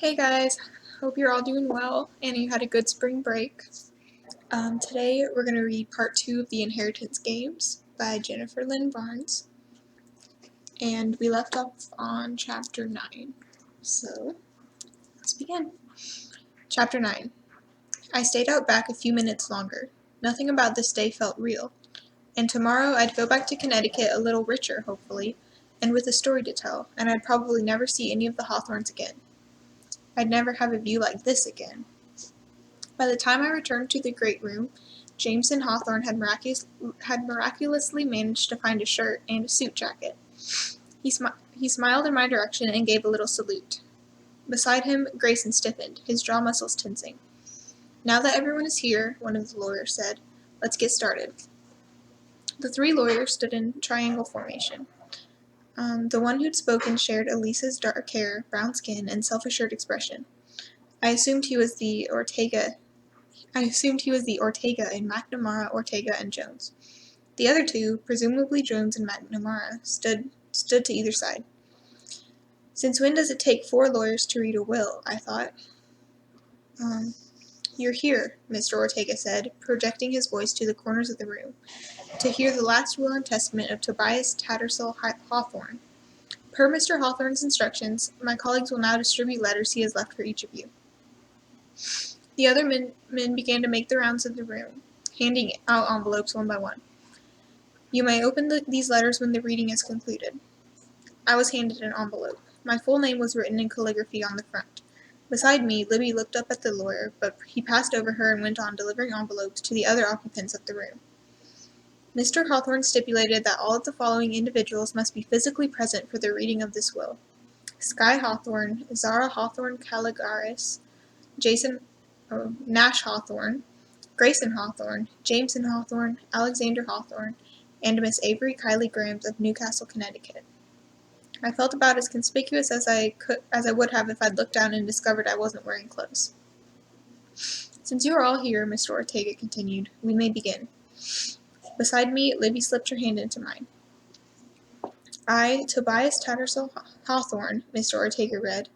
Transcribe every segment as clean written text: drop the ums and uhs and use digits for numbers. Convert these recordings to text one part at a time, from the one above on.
Hey guys, hope you're all doing well and you had a good spring break. Today we're going to read part 2 of the Inheritance Games by Jennifer Lynn Barnes, and we left off on chapter 9. So let's begin. Chapter 9. I stayed out back a few minutes longer. Nothing about this day felt real, and tomorrow I'd go back to Connecticut a little richer, hopefully, and with a story to tell, and I'd probably never see any of the Hawthorns again. I'd never have a view like this again. By the time I returned to the great room, Jameson Hawthorne had miraculously managed to find a shirt and a suit jacket. He smiled in my direction and gave a little salute. Beside him, Grayson stiffened, his jaw muscles tensing. "Now that everyone is here," one of the lawyers said, "let's get started." The three lawyers stood in triangle formation. The one who'd spoken shared Elisa's dark hair, brown skin, and self-assured expression. I assumed he was the Ortega in McNamara, Ortega, and Jones. The other two, presumably Jones and McNamara, stood to either side. Since when does it take 4 lawyers to read a will? I thought. You're here, Mr. Ortega said, projecting his voice to the corners of the room, to hear the last will and testament of Tobias Tattersall Hawthorne. Per Mr. Hawthorne's instructions, my colleagues will now distribute letters he has left for each of you. The other men began to make the rounds of the room, handing out envelopes one by one. You may open these letters when the reading is concluded. I was handed an envelope. My full name was written in calligraphy on the front. Beside me, Libby looked up at the lawyer, but he passed over her and went on delivering envelopes to the other occupants of the room. Mr. Hawthorne stipulated that all of the following individuals must be physically present for the reading of this will: Sky Hawthorne, Zara Hawthorne Caligaris, Nash Hawthorne, Grayson Hawthorne, Jameson Hawthorne, Alexander Hawthorne, and Miss Avery Kylie Grahams of Newcastle, Connecticut. I felt about as conspicuous as I would have if I'd looked down and discovered I wasn't wearing clothes. Since you are all here, Mr. Ortega continued, we may begin. Beside me, Libby slipped her hand into mine. I, Tobias Tattersall Hawthorne, Mr. Ortega read,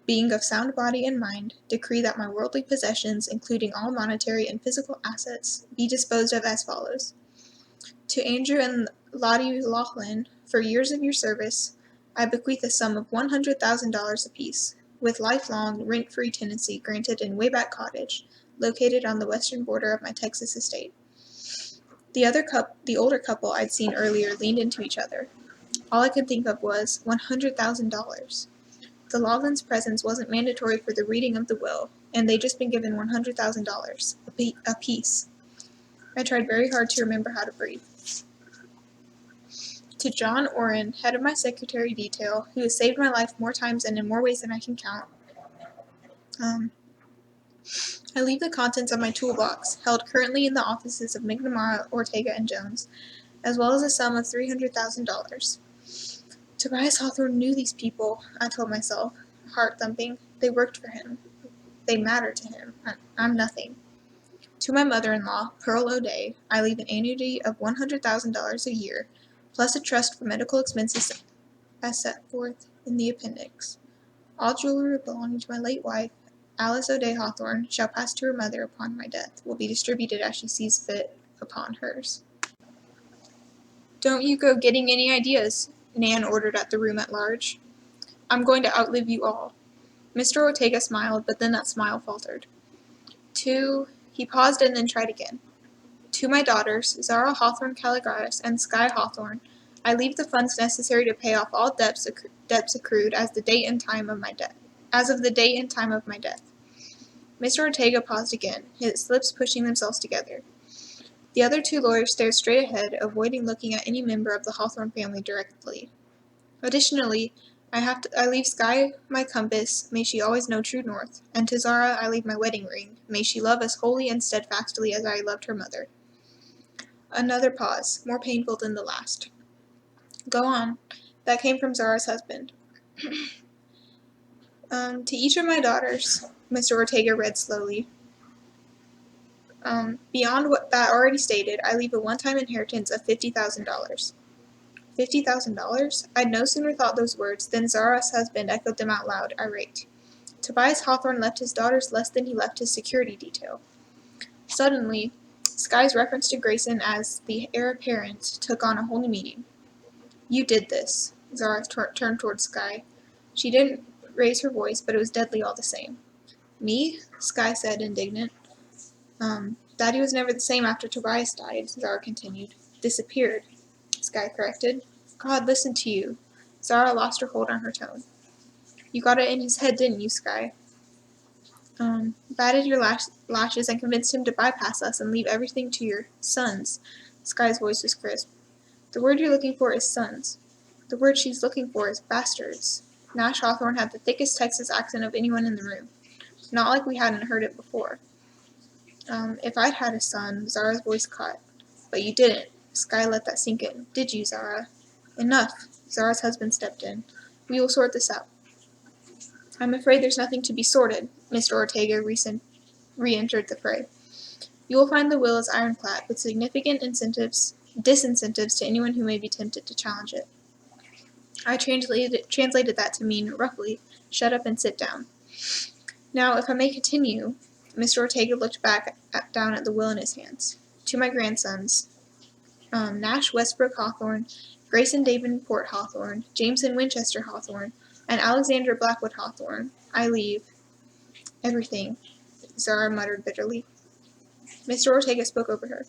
being of sound body and mind, decree that my worldly possessions, including all monetary and physical assets, be disposed of as follows. To Andrew and Lottie Laughlin, for years of your service, I bequeath a sum of $100,000 apiece, with lifelong, rent-free tenancy granted in Wayback Cottage, located on the western border of my Texas estate. The older couple I'd seen earlier leaned into each other. All I could think of was $100,000. The Laughlins' presence wasn't mandatory for the reading of the will, and they'd just been given $100,000 apiece. I tried very hard to remember how to breathe. To John Orrin, head of my secretary detail, who has saved my life more times and in more ways than I can count, I leave the contents of my toolbox, held currently in the offices of McNamara, Ortega, and Jones, as well as a sum of $300,000. Tobias Hawthorne knew these people, I told myself, heart thumping. They worked for him. They mattered to him. I'm nothing. To my mother-in-law, Pearl O'Day, I leave an annuity of $100,000 a year, plus a trust for medical expenses as set forth in the appendix. All jewelry belonging to my late wife, Alice O'Day Hawthorne, shall pass to her mother upon my death, will be distributed as she sees fit upon hers. Don't you go getting any ideas, Nan ordered at the room at large. I'm going to outlive you all. Mr. Ortega smiled, but then that smile faltered. He paused and then tried again. To my daughters, Zara Hawthorne Caligaris and Sky Hawthorne, I leave the funds necessary to pay off all debts accrued as of the date and time of my death. Mr. Ortega paused again, his lips pushing themselves together. The other 2 lawyers stared straight ahead, avoiding looking at any member of the Hawthorne family directly. Additionally, I leave Sky my compass, may she always know true north, and to Zara I leave my wedding ring, may she love as wholly and steadfastly as I loved her mother. Another pause, more painful than the last. Go on. That came from Zara's husband. To each of my daughters, Mr. Ortega read slowly. Beyond what that already stated, I leave a one-time inheritance of $50,000. $50,000? I'd no sooner thought those words than Zara's husband echoed them out loud, irate. Tobias Hawthorne left his daughters less than he left his security detail. Suddenly, Sky's reference to Grayson as the heir apparent took on a whole new meaning. You did this. Zara turned toward Sky. She didn't raise her voice, but it was deadly all the same. Me? Sky said, indignant. Daddy was never the same after Tobias died, Zara continued. Disappeared, Sky corrected. God, listen to you. Zara lost her hold on her tone. You got it in his head, didn't you, Sky? Batted your lashes and convinced him to bypass us and leave everything to your sons. Sky's voice was crisp. The word you're looking for is sons. The word she's looking for is bastards. Nash Hawthorne had the thickest Texas accent of anyone in the room. Not like we hadn't heard it before. If I'd had a son, Zara's voice caught. But you didn't. Sky let that sink in. Did you, Zara? Enough. Zara's husband stepped in. We will sort this out. I'm afraid there's nothing to be sorted. Mr. Ortega re-entered the fray. You will find the will is ironclad, with significant disincentives to anyone who may be tempted to challenge it. I translated that to mean, roughly, shut up and sit down. Now, if I may continue, Mr. Ortega looked down at the will in his hands. To my grandsons, Nash Westbrook Hawthorne, Grayson Davenport Hawthorne, Jameson Winchester Hawthorne, and Alexander Blackwood Hawthorne, I leave everything, Zara muttered bitterly. Mr. Ortega spoke over her.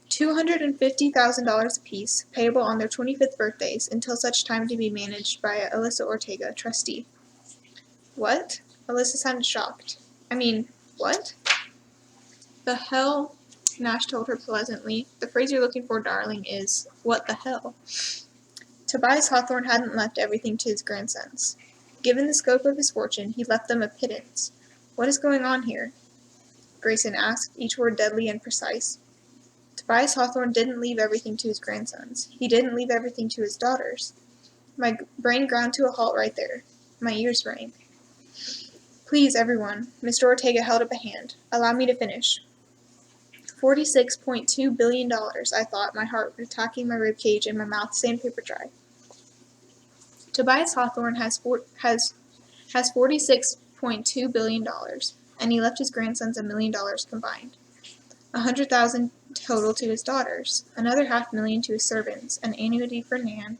$250,000 apiece, payable on their 25th birthdays, until such time to be managed by Alyssa Ortega, trustee. What? Alyssa sounded shocked. I mean, what? The hell? Nash told her pleasantly. The phrase you're looking for, darling, is, what the hell? Tobias Hawthorne hadn't left everything to his grandsons. Given the scope of his fortune, he left them a pittance. What is going on here? Grayson asked, each word deadly and precise. Tobias Hawthorne didn't leave everything to his grandsons. He didn't leave everything to his daughters. My brain ground to a halt right there. My ears rang. Please, everyone. Mr. Ortega held up a hand. Allow me to finish. $46.2 billion, I thought, my heart attacking my ribcage and my mouth sandpaper dry. Tobias Hawthorne has $46.2 billion, and he left his grandsons $1 million combined. $100,000 total to his daughters, another $500,000 to his servants, an annuity for Nan.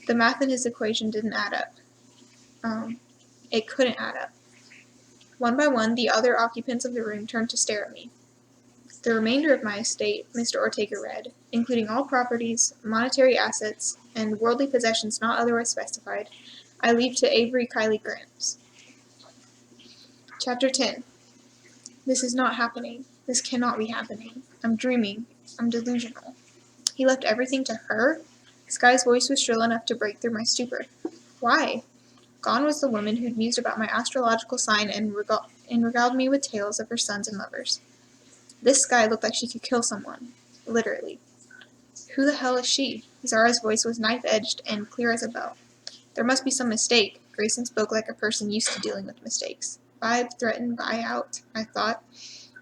The math in his equation didn't add up. It couldn't add up. One by one, the other occupants of the room turned to stare at me. The remainder of my estate, Mr. Ortega read, including all properties, monetary assets, and worldly possessions not otherwise specified, I leave to Avery Kylie Grams. Chapter 10. This is not happening. This cannot be happening. I'm dreaming. I'm delusional. He left everything to her? Sky's voice was shrill enough to break through my stupor. Why? Gone was the woman who'd mused about my astrological sign and regaled me with tales of her sons and lovers. This Sky looked like she could kill someone. Literally. Who the hell is she? Zara's voice was knife-edged and clear as a bell. There must be some mistake. Grayson spoke like a person used to dealing with mistakes. Buy, threaten, buy out, I thought.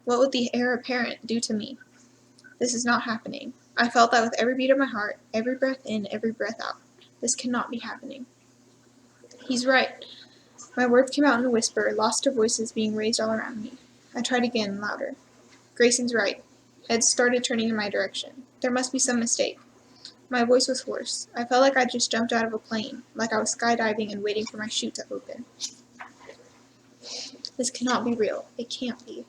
What would the heir apparent do to me? This is not happening. I felt that with every beat of my heart, every breath in, every breath out. This cannot be happening. He's right. My words came out in a whisper, lost to voices being raised all around me. I tried again, louder. Grayson's right. Heads started turning in my direction. There must be some mistake. My voice was hoarse. I felt like I'd just jumped out of a plane, like I was skydiving and waiting for my chute to open. This cannot be real. It can't be.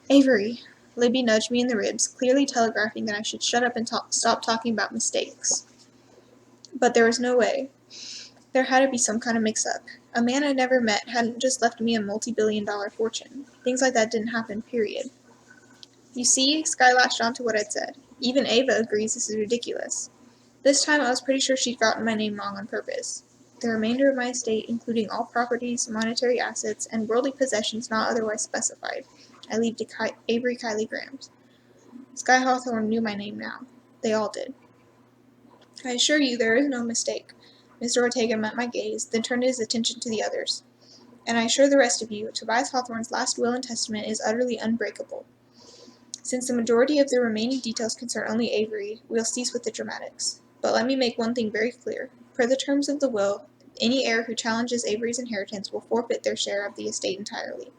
Avery. Libby nudged me in the ribs, clearly telegraphing that I should shut up and stop talking about mistakes. But there was no way. There had to be some kind of mix-up. A man I'd never met hadn't just left me a multi-billion-dollar fortune. Things like that didn't happen, period. You see, Sky latched onto what I'd said. Even Ava agrees this is ridiculous. This time I was pretty sure she'd gotten my name wrong on purpose. The remainder of my estate, including all properties, monetary assets, and worldly possessions not otherwise specified, I leave to Avery Kylie Grams. Sky Hawthorne knew my name now. They all did. I assure you there is no mistake. Mr. Ortega met my gaze, then turned his attention to the others. And I assure the rest of you, Tobias Hawthorne's last will and testament is utterly unbreakable. Since the majority of the remaining details concern only Avery, we'll cease with the dramatics. But let me make one thing very clear. Per the terms of the will, Any heir who challenges Avery's inheritance will forfeit their share of the estate entirely.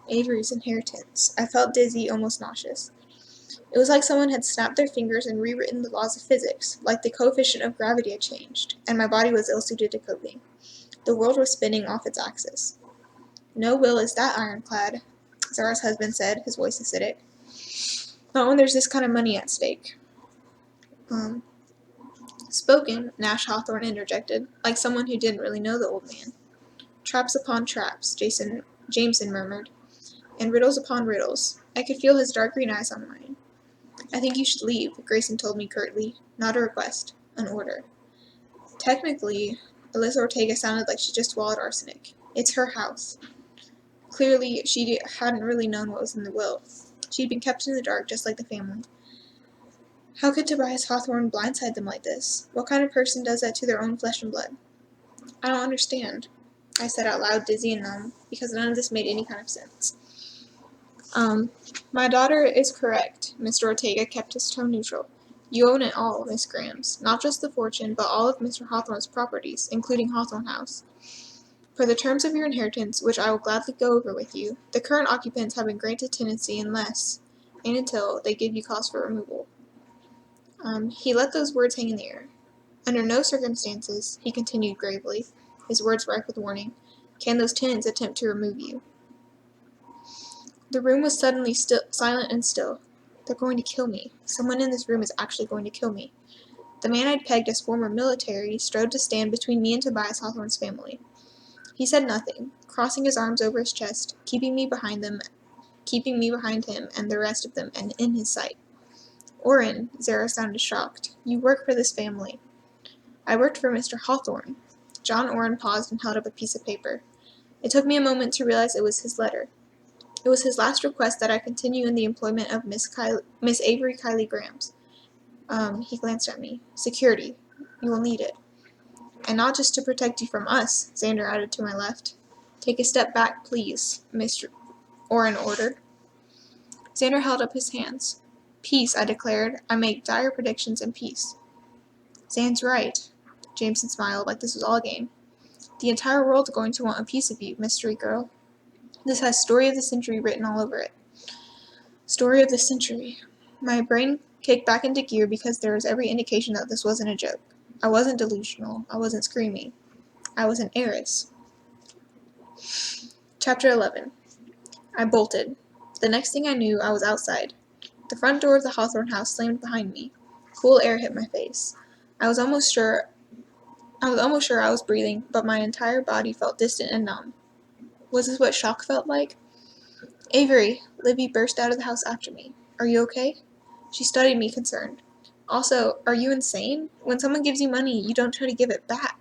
Avery's inheritance. I felt dizzy, almost nauseous. It was like someone had snapped their fingers and rewritten the laws of physics, like the coefficient of gravity had changed, and my body was ill-suited to coping. The world was spinning off its axis. No will is that ironclad, Zara's husband said, his voice acidic. Not when there's this kind of money at stake. Spoken, Nash Hawthorne interjected, like someone who didn't really know the old man. Traps upon traps, Jameson murmured, and riddles upon riddles. I could feel his dark green eyes on mine. I think you should leave, Grayson told me curtly. Not a request, an order. Technically, Alyssa Ortega sounded like she just swallowed arsenic. It's her house. Clearly, she hadn't really known what was in the will. She'd been kept in the dark, just like the family. How could Tobias Hawthorne blindside them like this? What kind of person does that to their own flesh and blood? I don't understand, I said out loud, dizzy and numb, because none of this made any kind of sense. My daughter is correct. Mr. Ortega kept his tone neutral. You own it all, Miss Grams. Not just the fortune, but all of Mr. Hawthorne's properties, including Hawthorne House. For the terms of your inheritance, which I will gladly go over with you, the current occupants have been granted tenancy unless, and until, they give you cause for removal. He let those words hang in the air. Under no circumstances, he continued gravely, his words rife with warning, can those tenants attempt to remove you. The room was suddenly silent and still. They're going to kill me. Someone in this room is actually going to kill me. The man I'd pegged as former military strode to stand between me and Tobias Hawthorne's family. He said nothing, crossing his arms over his chest, keeping me behind him and the rest of them and in his sight. Orrin, Zara sounded shocked. You work for this family. I worked for Mr. Hawthorne. John Orrin paused and held up a piece of paper. It took me a moment to realize it was his letter. It was his last request that I continue in the employment of Miss Avery Kylie Grams. He glanced at me. Security. You will need it. And not just to protect you from us, Xander added to my left. Take a step back, please, Mr. Orrin ordered. Xander held up his hands. Peace, I declared. I make dire predictions in peace. Zan's right. Jameson smiled like this was all a game. The entire world's going to want a piece of you, mystery girl. This has Story of the Century written all over it. Story of the Century. My brain kicked back into gear because there was every indication that this wasn't a joke. I wasn't delusional. I wasn't screaming. I was an heiress. Chapter 11. I bolted. The next thing I knew, I was outside. The front door of the Hawthorne house slammed behind me. Cool air hit my face. I was almost sure I was breathing, but my entire body felt distant and numb. Was this what shock felt like? Avery, Libby burst out of the house after me. Are you okay? She studied me, concerned. Also, are you insane? When someone gives you money, you don't try to give it back.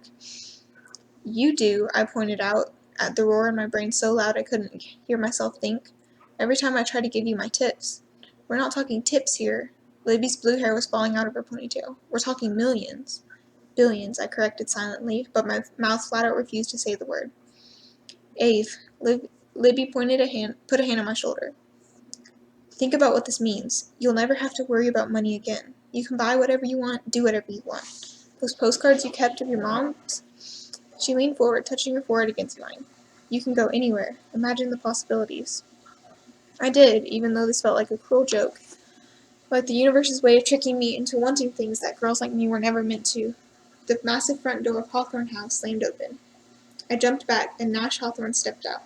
You do, I pointed out, at the roar in my brain so loud I couldn't hear myself think. Every time I try to give you my tips. We're not talking tips here. Libby's blue hair was falling out of her ponytail. We're talking millions. Billions, I corrected silently, but my mouth flat out refused to say the word. Ave, Libby put a hand on my shoulder. Think about what this means. You'll never have to worry about money again. You can buy whatever you want, do whatever you want. Those postcards you kept of your mom's? She leaned forward, touching her forehead against mine. You can go anywhere. Imagine the possibilities. I did, even though this felt like a cruel joke. Like the universe's way of tricking me into wanting things that girls like me were never meant to. The massive front door of Hawthorne House slammed open. I jumped back, and Nash Hawthorne stepped out.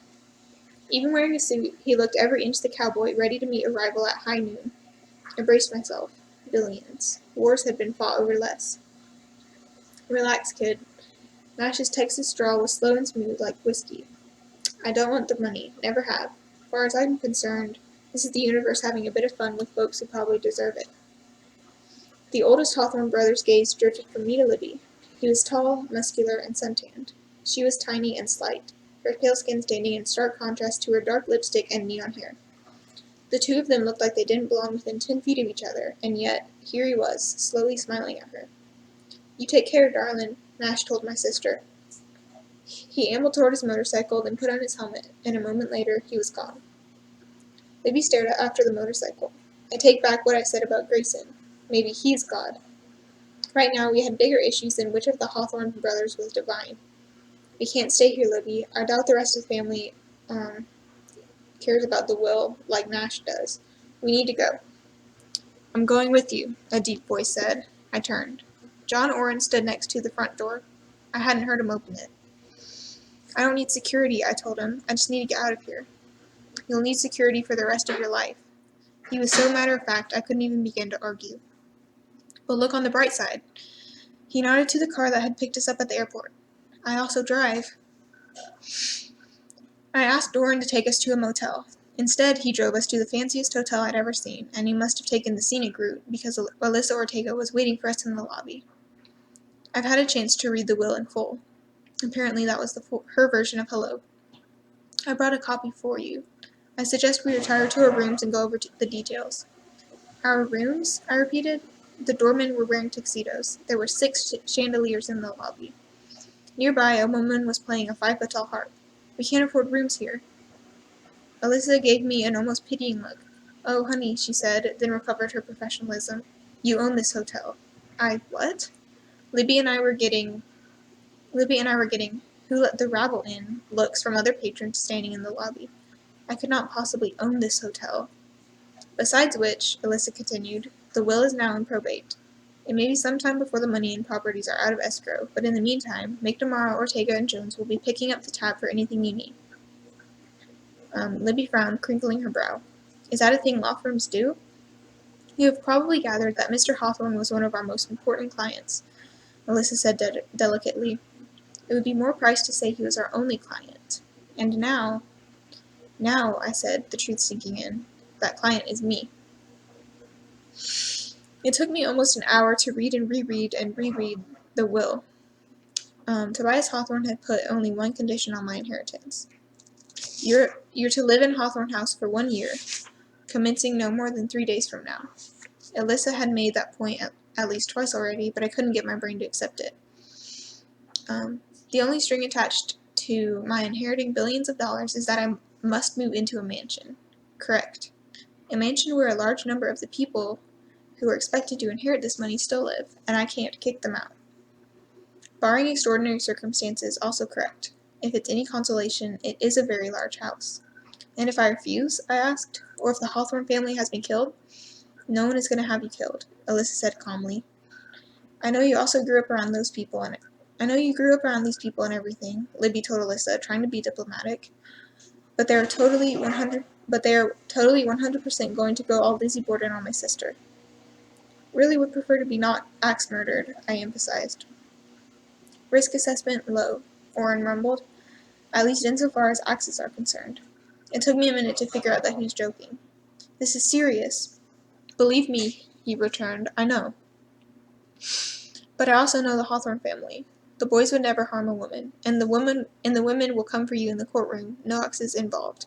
Even wearing a suit, he looked every inch the cowboy, ready to meet a rival at high noon. I braced myself. Billions. Wars had been fought over less. Relax, kid. Nash's Texas drawl was slow and smooth, like whiskey. I don't want the money. Never have. As far as I'm concerned, this is the universe having a bit of fun with folks who probably deserve it. The oldest Hawthorne brother's gaze drifted from me to Libby. He was tall, muscular, and suntanned. She was tiny and slight, her pale skin standing in stark contrast to her dark lipstick and neon hair. The two of them looked like they didn't belong within 10 feet of each other, and yet, here he was, slowly smiling at her. You take care, darling, Nash told my sister. He ambled toward his motorcycle, then put on his helmet, and a moment later, he was gone. Libby stared after the motorcycle. I take back what I said about Grayson. Maybe he's God. Right now, we had bigger issues than which of the Hawthorne brothers was divine. We can't stay here, Libby. I doubt the rest of the family cares about the will like Nash does. We need to go. I'm going with you, a deep voice said. I turned. John Oren stood next to the front door. I hadn't heard him open it. I don't need security, I told him. I just need to get out of here. You'll need security for the rest of your life. He was so matter-of-fact I couldn't even begin to argue. But look on the bright side. He nodded to the car that had picked us up at the airport. I also drive. I asked Doran to take us to a motel. Instead, he drove us to the fanciest hotel I'd ever seen, and he must have taken the scenic route because Alyssa Ortega was waiting for us in the lobby. I've had a chance to read the will in full. Apparently that was her version of hello. I brought a copy for you. I suggest we retire to our rooms and go over the details. Our rooms? I repeated. The doormen were wearing tuxedos. There were 6 chandeliers in the lobby. Nearby, a woman was playing a 5-foot-tall harp. We can't afford rooms here. Alyssa gave me an almost pitying look. Oh, honey, she said, then recovered her professionalism. You own this hotel. I what? Libby and I were getting, who let the rabble in, looks from other patrons standing in the lobby. I could not possibly own this hotel. Besides which, Alyssa continued, the will is now in probate. It may be some time before the money and properties are out of escrow, but in the meantime, McNamara, Ortega, and Jones will be picking up the tab for anything you need. Libby frowned, crinkling her brow. Is that a thing law firms do? You have probably gathered that Mr. Hawthorne was one of our most important clients, Alyssa said delicately. It would be more priced to say he was our only client. And now, I said, the truth sinking in, that client is me. It took me almost an hour to read and reread the will. Tobias Hawthorne had put only one condition on my inheritance. You're to live in Hawthorne House for 1 year, commencing no more than 3 days from now. Alyssa had made that point at least twice already, but I couldn't get my brain to accept it. The only string attached to my inheriting billions of dollars is that I must move into a mansion. Correct. A mansion where a large number of the people who are expected to inherit this money still live, and I can't kick them out. Barring extraordinary circumstances, also correct. If it's any consolation, it is a very large house. And if I refuse, I asked, or if the Hawthorne family has been killed? No one is going to have you killed, Alyssa said calmly. I know you grew up around these people and everything, Libby told Alyssa, trying to be diplomatic. But they are totally 100% going to go all Lizzie Borden on my sister. Really would prefer to be not axe murdered, I emphasized. Risk assessment low, Orrin mumbled, at least insofar as axes are concerned. It took me a minute to figure out that he was joking. This is serious. Believe me, he returned, I know. But I also know the Hawthorne family. The boys would never harm a woman, and the women will come for you in the courtroom, no axes involved.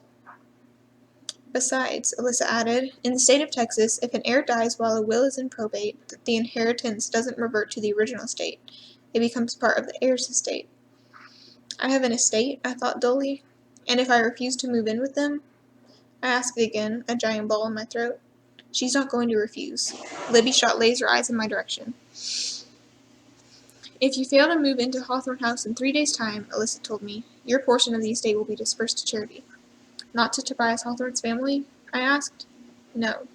Besides, Alyssa added, in the state of Texas, if an heir dies while a will is in probate, the inheritance doesn't revert to the original estate. It becomes part of the heir's estate. I have an estate, I thought dully. And if I refuse to move in with them? I asked again, a giant ball in my throat. She's not going to refuse. Libby shot laser eyes in my direction. If you fail to move into Hawthorne House in 3 days' time, Alyssa told me, your portion of the estate will be dispersed to charity. Not to Tobias Hawthorne's family? I asked. No.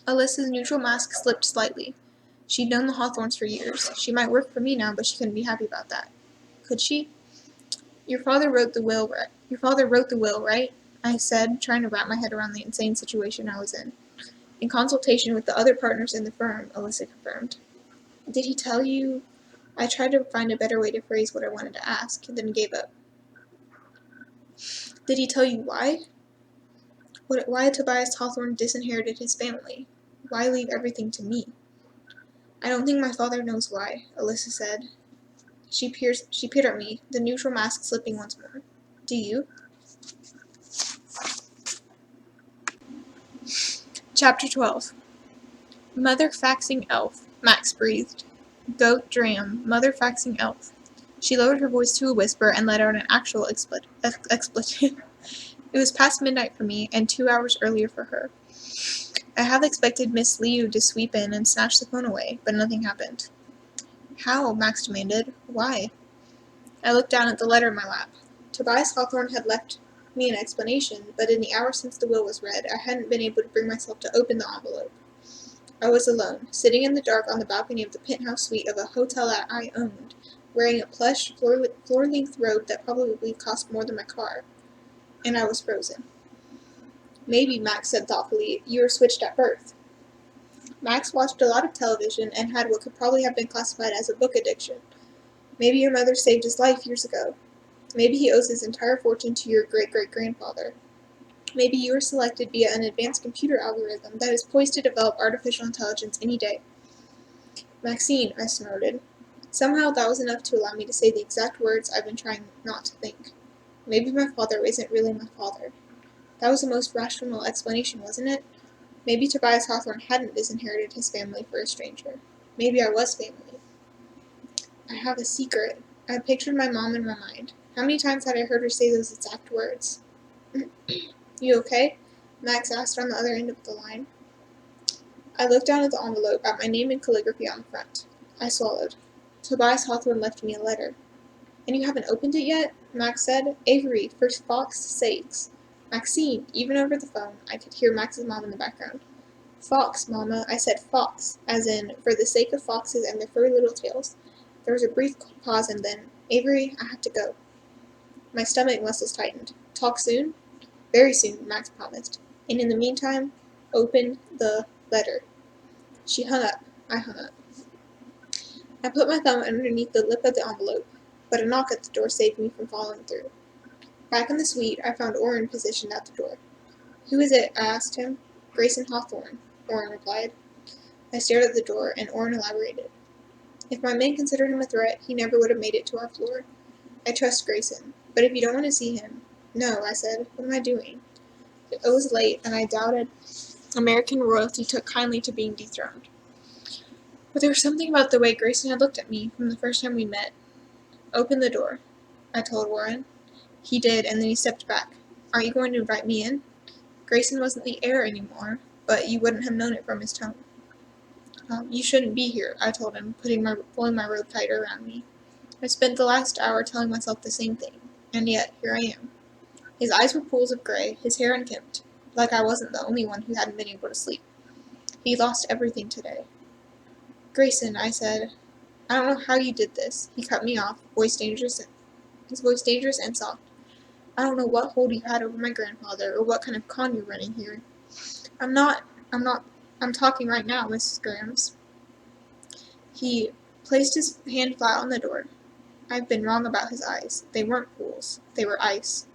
Alyssa's neutral mask slipped slightly. She'd known the Hawthornes for years. She might work for me now, but she couldn't be happy about that. Could she? Your father wrote the will, right? I said, trying to wrap my head around the insane situation I was in. In consultation with the other partners in the firm, Alyssa confirmed. Did he tell you? I tried to find a better way to phrase what I wanted to ask, then gave up. Did he tell you why? Why had Tobias Hawthorne disinherited his family? Why leave everything to me? I don't think my father knows why, Alyssa said. She peered at me, the neutral mask slipping once more. Do you? Chapter 12. Mother faxing elf, Max breathed. Goat dram, mother faxing elf. She lowered her voice to a whisper and let out an actual expletive. It was past midnight for me, and 2 hours earlier for her. I half expected Miss Liu to sweep in and snatch the phone away, but nothing happened. How? Max demanded. Why? I looked down at the letter in my lap. Tobias Hawthorne had left me an explanation, but in the hour since the will was read, I hadn't been able to bring myself to open the envelope. I was alone, sitting in the dark on the balcony of the penthouse suite of a hotel that I owned, wearing a plush, floor-length robe that probably cost more than my car. And I was frozen. Maybe, Max said thoughtfully, you were switched at birth. Max watched a lot of television and had what could probably have been classified as a book addiction. Maybe your mother saved his life years ago. Maybe he owes his entire fortune to your great-great-grandfather. Maybe you were selected via an advanced computer algorithm that is poised to develop artificial intelligence any day. Maxine, I snorted. Somehow that was enough to allow me to say the exact words I've been trying not to think. Maybe my father isn't really my father. That was the most rational explanation, wasn't it? Maybe Tobias Hawthorne hadn't disinherited his family for a stranger. Maybe I was family. I have a secret. I pictured my mom in my mind. How many times had I heard her say those exact words? You okay? Max asked on the other end of the line. I looked down at the envelope, at my name in calligraphy on the front. I swallowed. Tobias Hawthorne left me a letter. And you haven't opened it yet? Max said. Avery, for Fox's sakes. Maxine, even over the phone, I could hear Max's mom in the background. Fox, Mama. I said fox, as in, for the sake of foxes and their furry little tails. There was a brief pause and then, Avery, I have to go. My stomach muscles tightened. Talk soon? Very soon, Max promised. And in the meantime, open the letter. She hung up. I hung up. I put my thumb underneath the lip of the envelope, but a knock at the door saved me from following through. Back in the suite, I found Orrin positioned at the door. Who is it? I asked him. Grayson Hawthorne, Orrin replied. I stared at the door, and Orrin elaborated. If my men considered him a threat, he never would have made it to our floor. I trust Grayson, but if you don't want to see him... No, I said. What am I doing? It was late, and I doubted American royalty took kindly to being dethroned. But there was something about the way Grayson had looked at me from the first time we met. Open the door, I told Warren. He did, and then he stepped back. Aren't you going to invite me in? Grayson wasn't the heir anymore, but you wouldn't have known it from his tone. You shouldn't be here, I told him, pulling my robe tighter around me. I spent the last hour telling myself the same thing, and yet here I am. His eyes were pools of gray, his hair unkempt, like I wasn't the only one who hadn't been able to sleep. He lost everything today. Grayson, I said, I don't know how you did this. He cut me off, his voice dangerous and soft. I don't know what hold you had over my grandfather, or what kind of con you're running here. I'm talking right now, Mrs. Grams. He placed his hand flat on the door. I've been wrong about his eyes. They weren't pools. They were ice.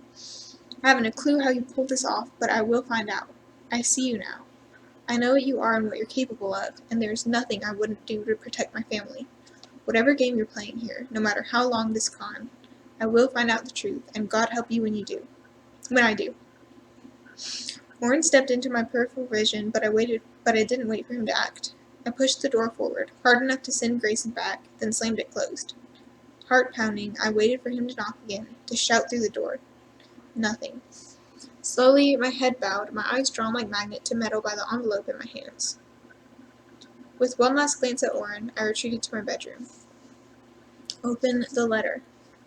I haven't a clue how you pulled this off, but I will find out. I see you now. I know what you are and what you're capable of, and there's nothing I wouldn't do to protect my family. Whatever game you're playing here, no matter how long this con, I will find out the truth, and God help you when I do. Warren stepped into my peripheral vision, but I didn't wait for him to act. I pushed the door forward, hard enough to send Grayson back, then slammed it closed. Heart pounding, I waited for him to knock again, to shout through the door. Nothing. Slowly, my head bowed, my eyes drawn like magnet to metal by the envelope in my hands. With one last glance at Orrin, I retreated to my bedroom. Open the letter.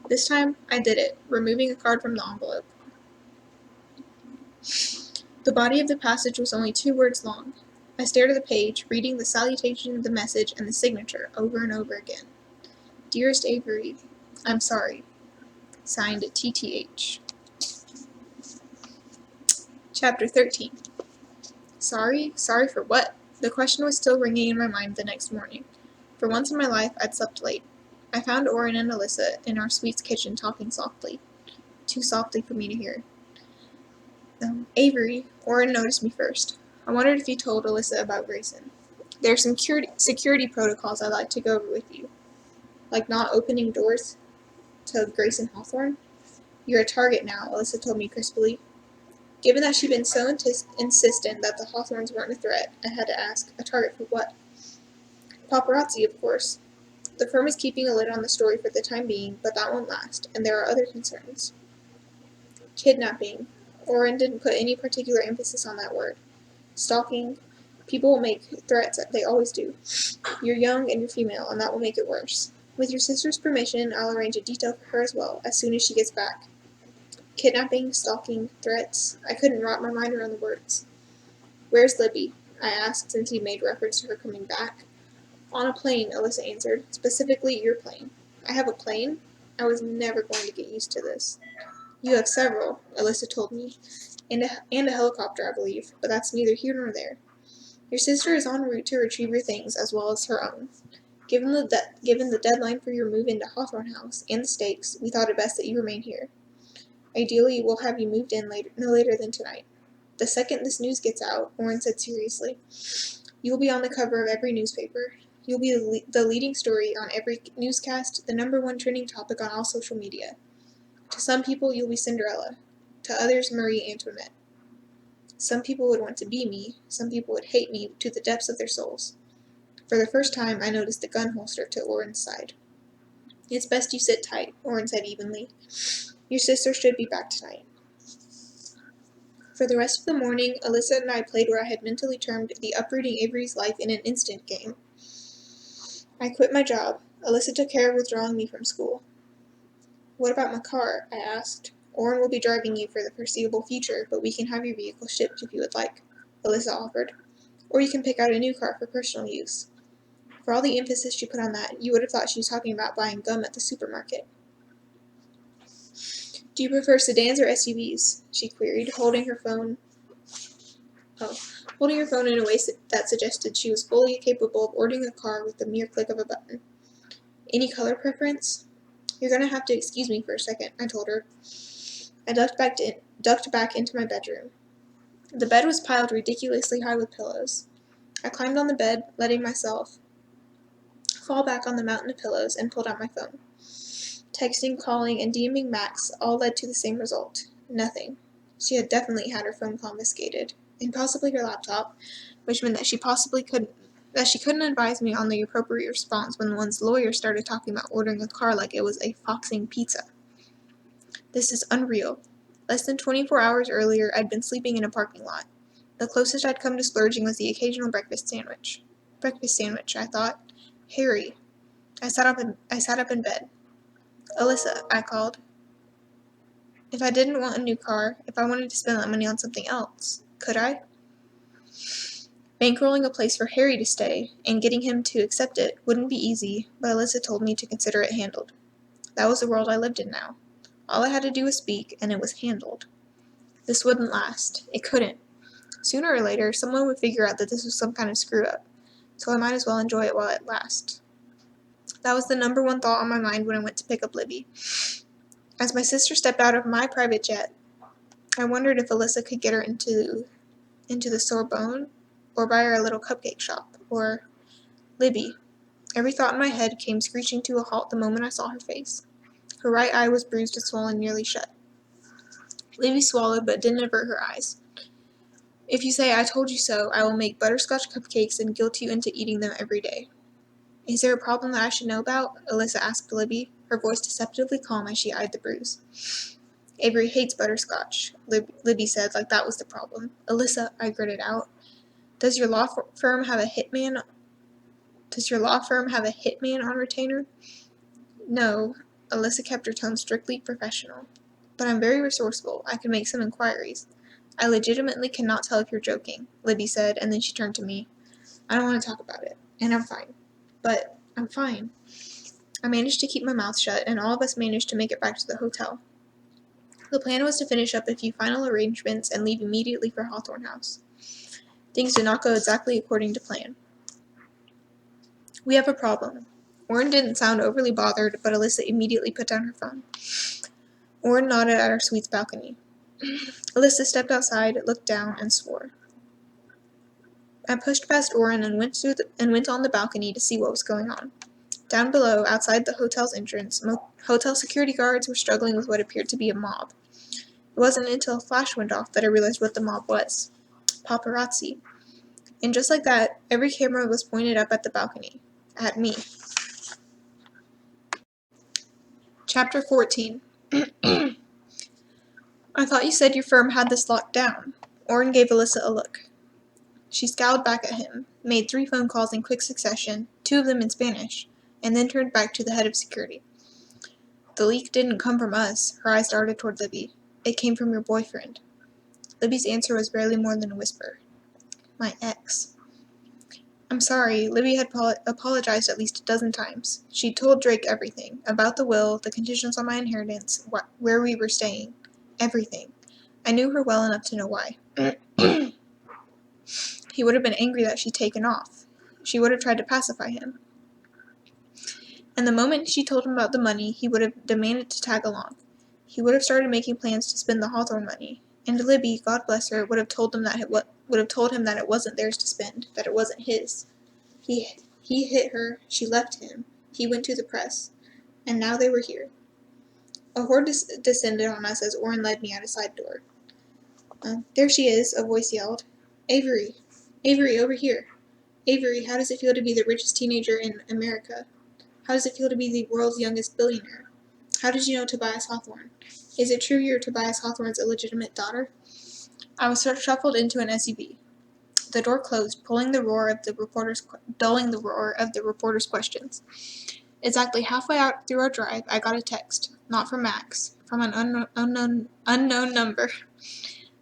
This time, I did it, removing a card from the envelope. The body of the passage was only 2 words long. I stared at the page, reading the salutation, the message, and the signature over and over again. Dearest Avery, I'm sorry. Signed, TTH. Chapter 13. Sorry? Sorry for what? The question was still ringing in my mind the next morning. For once in my life, I'd slept late. I found Orrin and Alyssa in our suite's kitchen talking softly. Too softly for me to hear. Avery, Orrin noticed me first. I wondered if he told Alyssa about Grayson. There are some security protocols I'd like to go over with you. Like not opening doors to Grayson Hawthorne? You're a target now, Alyssa told me crisply. Given that she'd been so insistent that the Hawthornes weren't a threat, I had to ask, a target for what? Paparazzi, of course. The firm is keeping a lid on the story for the time being, but that won't last, and there are other concerns. Kidnapping. Orrin didn't put any particular emphasis on that word. Stalking. People will make threats, they always do. You're young and you're female, and that will make it worse. With your sister's permission, I'll arrange a detail for her as well, as soon as she gets back. Kidnapping, stalking, threats. I couldn't wrap my mind around the words. Where's Libby? I asked, since he made reference to her coming back. On a plane, Alyssa answered. Specifically, your plane. I have a plane? I was never going to get used to this. You have several, Alyssa told me. And a helicopter, I believe, but that's neither here nor there. Your sister is en route to retrieve your things as well as her own. Given the deadline for your move into Hawthorne House and the stakes, we thought it best that you remain here. Ideally, we'll have you moved in no later than tonight. The second this news gets out, Warren said seriously, you will be on the cover of every newspaper. You'll be the leading story on every newscast, the #1 trending topic on all social media. To some people, you'll be Cinderella. To others, Marie Antoinette. Some people would want to be me. Some people would hate me to the depths of their souls. For the first time, I noticed the gun holster to Orrin's side. It's best you sit tight, Orrin said evenly. Your sister should be back tonight. For the rest of the morning, Alyssa and I played what I had mentally termed the uprooting Avery's life in an instant game. I quit my job. Alyssa took care of withdrawing me from school. What about my car? I asked. Orrin will be driving you for the foreseeable future, but we can have your vehicle shipped if you would like, Alyssa offered. Or you can pick out a new car for personal use. For all the emphasis she put on that, you would have thought she was talking about buying gum at the supermarket. Do you prefer sedans or SUVs? She queried, holding her phone in a way that suggested she was fully capable of ordering a car with the mere click of a button. Any color preference? You're going to have to excuse me for a second, I told her. I ducked back into my bedroom. The bed was piled ridiculously high with pillows. I climbed on the bed, letting myself fall back on the mountain of pillows, and pulled out my phone. Texting, calling, and DMing Max all led to the same result. Nothing. She had definitely had her phone confiscated, and possibly her laptop, which meant that she couldn't advise me on the appropriate response when one's lawyer started talking about ordering a car like it was a foxing pizza. This is unreal. Less than 24 hours earlier, I'd been sleeping in a parking lot. The closest I'd come to splurging was the occasional breakfast sandwich. Breakfast sandwich, I thought. Harry. I sat up in bed. Alyssa, I called. If I didn't want a new car, if I wanted to spend that money on something else, could I? Bankrolling a place for Harry to stay, and getting him to accept it, wouldn't be easy, but Alyssa told me to consider it handled. That was the world I lived in now. All I had to do was speak, and it was handled. This wouldn't last. It couldn't. Sooner or later, someone would figure out that this was some kind of screw-up, so I might as well enjoy it while it lasts. That was the *1 thought on my mind when I went to pick up Libby. As my sister stepped out of my private jet, I wondered if Alyssa could get her into the Sorbonne, or buy her a little cupcake shop, or Libby. Every thought in my head came screeching to a halt the moment I saw her face. Her right eye was bruised and swollen nearly shut. Libby swallowed but didn't avert her eyes. If you say I told you so, I will make butterscotch cupcakes and guilt you into eating them every day. Is there a problem that I should know about? Alyssa asked Libby, her voice deceptively calm as she eyed the bruise. Avery hates butterscotch, Libby said, like that was the problem. Alyssa, I gritted out. Does your law firm have a hitman on retainer? No, Alyssa kept her tone strictly professional. But I'm very resourceful. I can make some inquiries. I legitimately cannot tell if you're joking, Libby said, and then she turned to me. I don't want to talk about it, and I'm fine. But I'm fine. I managed to keep my mouth shut, and all of us managed to make it back to the hotel. The plan was to finish up a few final arrangements and leave immediately for Hawthorne House. Things did not go exactly according to plan. We have a problem. Orrin didn't sound overly bothered, but Alyssa immediately put down her phone. Orrin nodded at our suite's balcony. Alyssa stepped outside, looked down, and swore. I pushed past Orrin and went on the balcony to see what was going on. Down below, outside the hotel's entrance, hotel security guards were struggling with what appeared to be a mob. It wasn't until a flash went off that I realized what the mob was. Paparazzi. And just like that, every camera was pointed up at the balcony. At me. Chapter 14. I thought you said your firm had this locked down. Orrin gave Alyssa a look. She scowled back at him, made 3 phone calls in quick succession, 2 of them in Spanish, and then turned back to the head of security. The leak didn't come from us. Her eyes darted toward Libby. It came from your boyfriend. Libby's answer was barely more than a whisper. My ex. I'm sorry, Libby had apologized at least a dozen times. She'd told Drake everything, about the will, the conditions on my inheritance, where we were staying. Everything. I knew her well enough to know why. He would have been angry that she'd taken off. She would have tried to pacify him. And the moment she told him about the money, he would have demanded to tag along. He would have started making plans to spend the Hawthorne money. And Libby, God bless her, would have told him that it wasn't theirs to spend, that it wasn't his. He hit her, she left him, he went to the press, and now they were here. A horde descended on us as Orrin led me out a side door. There she is, a voice yelled. Avery! Avery, over here! Avery, how does it feel to be the richest teenager in America? How does it feel to be the world's youngest billionaire? How did you know Tobias Hawthorne? Is it true you're Tobias Hawthorne's illegitimate daughter? I was shuffled into an SUV. The door closed, dulling the roar of the reporter's questions. Exactly halfway out through our drive, I got a text, not from Max, from an unknown number.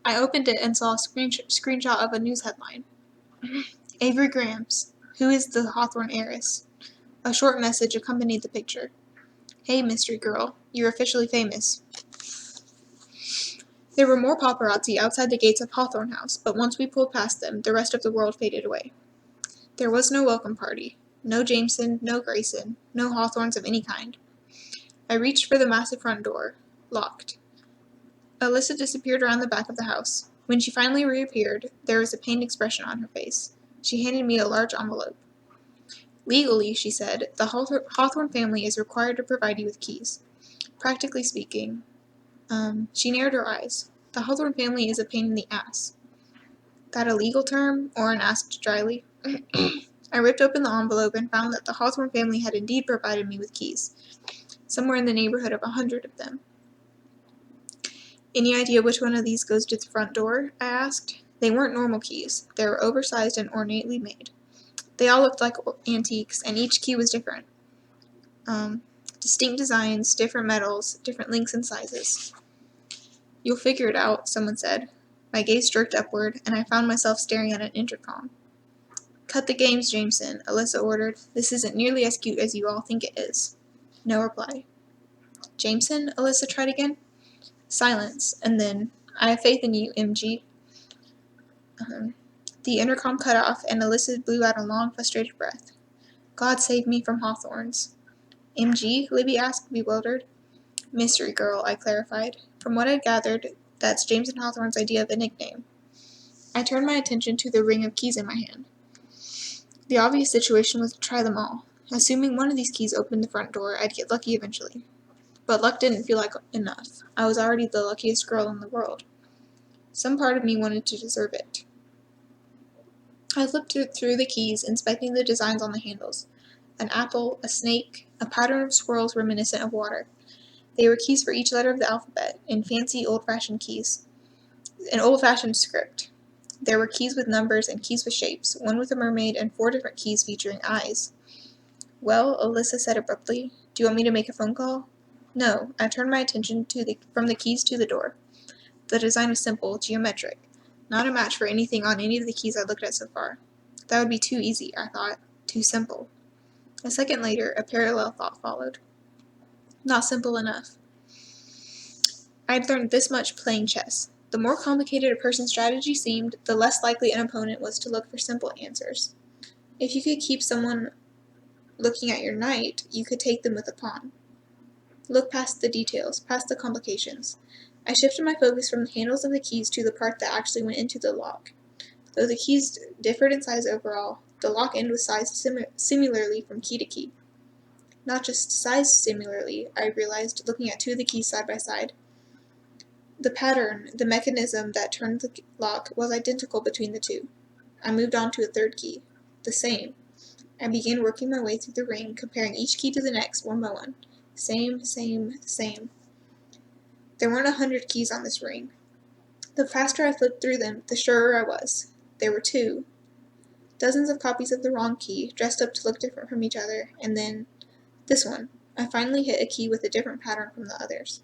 I opened it and saw a screenshot of a news headline. Avery Grams, who is the Hawthorne heiress? A short message accompanied the picture. Hey, mystery girl, you're officially famous. There were more paparazzi outside the gates of Hawthorne House, but once we pulled past them, the rest of the world faded away. There was no welcome party. No Jameson, no Grayson, no Hawthorns of any kind. I reached for the massive front door. Locked. Alyssa disappeared around the back of the house. When she finally reappeared, there was a pained expression on her face. She handed me a large envelope. Legally, she said, the Hawthorne family is required to provide you with keys. Practically speaking, she narrowed her eyes. The Hawthorne family is a pain in the ass. That a legal term? Orrin asked dryly. I ripped open the envelope and found that the Hawthorne family had indeed provided me with keys. Somewhere in the neighborhood of 100 of them. Any idea which one of these goes to the front door? I asked. They weren't normal keys. They were oversized and ornately made. They all looked like antiques, and each key was different. Distinct designs, different metals, different lengths and sizes. You'll figure it out, someone said. My gaze jerked upward, and I found myself staring at an intercom. Cut the games, Jameson, Alyssa ordered. This isn't nearly as cute as you all think it is. No reply. Jameson? Alyssa tried again. Silence, and then, I have faith in you, MG. The intercom cut off, and Alyssa blew out a long, frustrated breath. God save me from Hawthorns. MG? Libby asked, bewildered. Mystery girl, I clarified. From what I gathered, that's Jameson Hawthorne's idea of a nickname. I turned my attention to the ring of keys in my hand. The obvious situation was to try them all. Assuming one of these keys opened the front door, I'd get lucky eventually. But luck didn't feel like enough. I was already the luckiest girl in the world. Some part of me wanted to deserve it. I flipped through the keys, inspecting the designs on the handles. An apple, a snake, a pattern of swirls reminiscent of water. They were keys for each letter of the alphabet, in fancy old-fashioned keys. An old-fashioned script. There were keys with numbers and keys with shapes, one with a mermaid and 4 different keys featuring eyes. Well, Alyssa said abruptly, do you want me to make a phone call? No, I turned my attention from the keys to the door. The design was simple, geometric. Not a match for anything on any of the keys I'd looked at so far. That would be too easy, I thought. Too simple. A second later, a parallel thought followed. Not simple enough. I'd learned this much playing chess. The more complicated a person's strategy seemed, the less likely an opponent was to look for simple answers. If you could keep someone looking at your knight, you could take them with a pawn. Look past the details, past the complications. I shifted my focus from the handles of the keys to the part that actually went into the lock. Though the keys differed in size overall, the lock end was sized similarly from key to key. Not just sized similarly, I realized, looking at 2 of the keys side by side. The pattern, the mechanism that turned the lock, was identical between the 2. I moved on to a 3rd key. The same. I began working my way through the ring, comparing each key to the next, one by one. Same. There weren't 100 keys on this ring. The faster I flipped through them, the surer I was. There were 2. Dozens of copies of the wrong key, dressed up to look different from each other, and then this one. I finally hit a key with a different pattern from the others.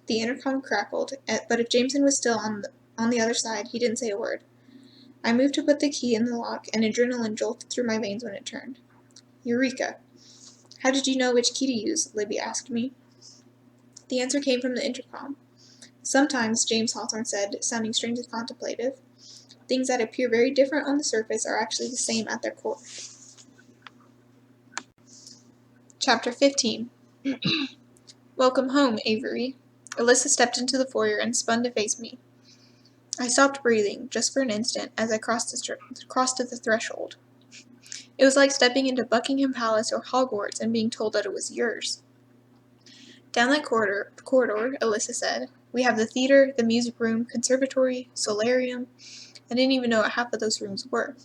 The intercom crackled, but if Jameson was still on the other side, he didn't say a word. I moved to put the key in the lock, and adrenaline jolted through my veins when it turned. Eureka! How did you know which key to use? Libby asked me. The answer came from the intercom. Sometimes, James Hawthorne said, sounding strangely contemplative, things that appear very different on the surface are actually the same at their core. Chapter 15. Welcome home, Avery. Alyssa stepped into the foyer and spun to face me. I stopped breathing, just for an instant, as I crossed the threshold. It was like stepping into Buckingham Palace or Hogwarts and being told that it was yours. Down that corridor, Alyssa said. We have the theater, the music room, conservatory, solarium. I didn't even know what half of those rooms were.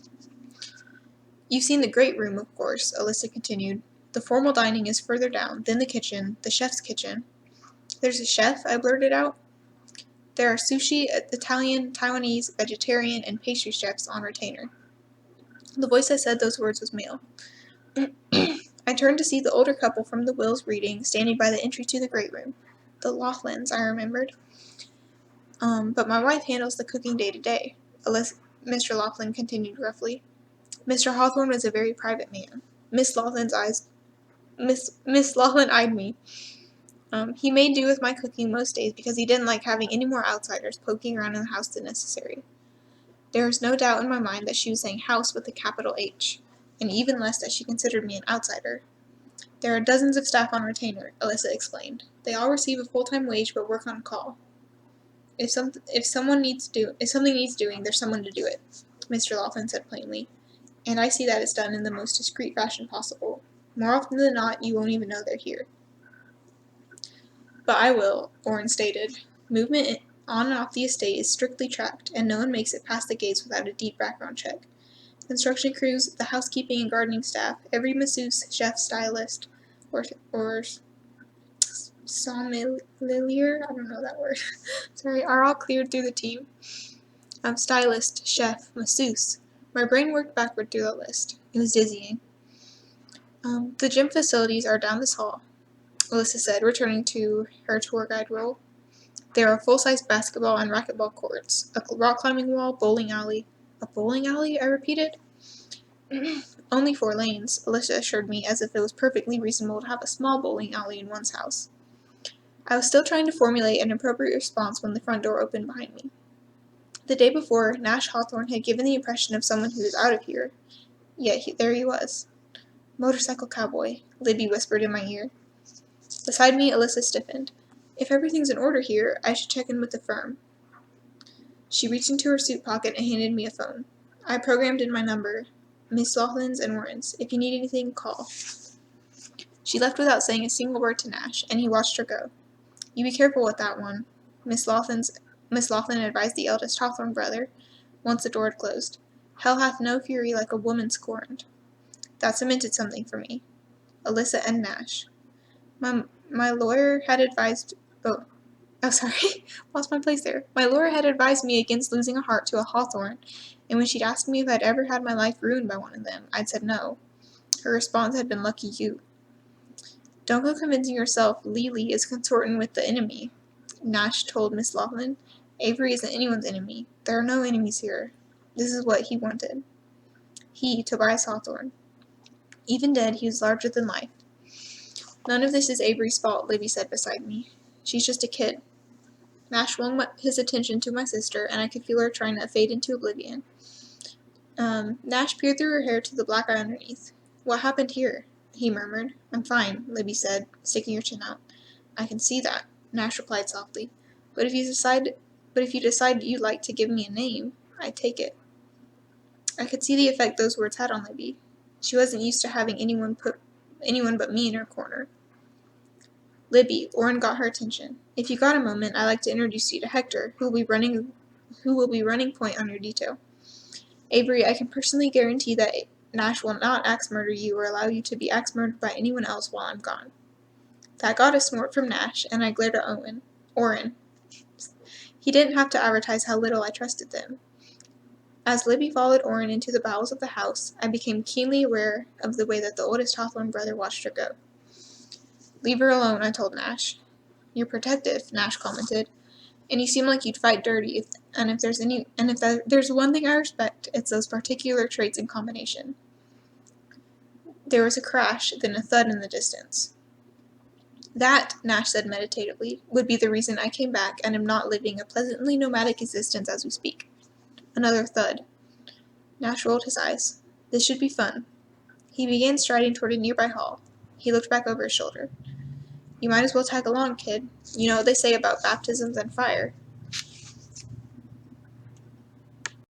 You've seen the great room, of course, Alyssa continued. The formal dining is further down, then the kitchen, the chef's kitchen. There's a chef, I blurted out. There are sushi, Italian, Taiwanese, vegetarian, and pastry chefs on retainer. The voice that said those words was male. I turned to see the older couple from the Wills reading, standing by the entry to the great room. The Laughlins, I remembered. But my wife handles the cooking day to day, Mr. Laughlin continued gruffly. Mr. Hawthorne was a very private man. Miss Laughlin eyed me. He made do with my cooking most days because he didn't like having any more outsiders poking around in the house than necessary. There was no doubt in my mind that she was saying house with a capital H, and even less that she considered me an outsider. There are dozens of staff on retainer, Alyssa explained. They all receive a full-time wage but work on call. If something needs doing, there's someone to do it, Mr. Laughlin said plainly. And I see that it's done in the most discreet fashion possible. More often than not, you won't even know they're here. But I will, Orrin stated. Movement on and off the estate is strictly tracked, and no one makes it past the gates without a deep background check. Construction crews, the housekeeping and gardening staff, every masseuse, chef, stylist, or sommelier, I don't know that word, sorry, are all cleared through the team. Stylist, chef, masseuse. My brain worked backward through the list. It was dizzying. The gym facilities are down this hall, Alyssa said, returning to her tour guide role. There are full-size basketball and racquetball courts, a rock climbing wall, bowling alley. A bowling alley? I repeated. Only 4 lanes, Alyssa assured me, as if it was perfectly reasonable to have a small bowling alley in one's house. I was still trying to formulate an appropriate response when the front door opened behind me. The day before, Nash Hawthorne had given the impression of someone who was out of here, yet there he was. Motorcycle cowboy, Libby whispered in my ear. Beside me, Alyssa stiffened. If everything's in order here, I should check in with the firm. She reached into her suit pocket and handed me a phone. I programmed in my number, Miss Laughlin's and Warren's. If you need anything, call. She left without saying a single word to Nash, and he watched her go. You be careful with that one, Miss Laughlin advised the eldest Hawthorne brother, once the door had closed. Hell hath no fury like a woman scorned. That cemented something for me. Alyssa and Nash. My lawyer had advised... sorry. Lost my place there. My lawyer had advised me against losing a heart to a Hawthorne, and when she'd asked me if I'd ever had my life ruined by one of them, I'd said no. Her response had been lucky you. Don't go convincing yourself Lily is consorting with the enemy, Nash told Miss Laughlin. Avery isn't anyone's enemy. There are no enemies here. This is what he wanted. He, Tobias Hawthorne. Even dead, he was larger than life. None of this is Avery's fault, Libby said beside me. She's just a kid. Nash swung his attention to my sister, and I could feel her trying to fade into oblivion. Nash peered through her hair to the black eye underneath. What happened here? He murmured. I'm fine, Libby said, sticking her chin out. I can see that, Nash replied softly. But if you decide you'd like to give me a name, I'd take it. I could see the effect those words had on Libby. She wasn't used to having anyone but me in her corner. Libby, Orrin got her attention. If you got a moment, I'd like to introduce you to Hector, who will be running point on your detail. Avery, I can personally guarantee that Nash will not axe murder you or allow you to be axe murdered by anyone else while I'm gone. That got a snort from Nash, and I glared at Orrin. He didn't have to advertise how little I trusted them. As Libby followed Orrin into the bowels of the house, I became keenly aware of the way that the oldest Hawthorne brother watched her go. "Leave her alone," I told Nash. "You're protective," Nash commented, "and you seem like you'd fight dirty, and if there's one thing I respect, it's those particular traits in combination." There was a crash, then a thud in the distance. "That," Nash said meditatively, "would be the reason I came back and am not living a pleasantly nomadic existence as we speak." Another thud. Nash rolled his eyes. "This should be fun." He began striding toward a nearby hall. He looked back over his shoulder. "You might as well tag along, kid. You know what they say about baptisms and fire.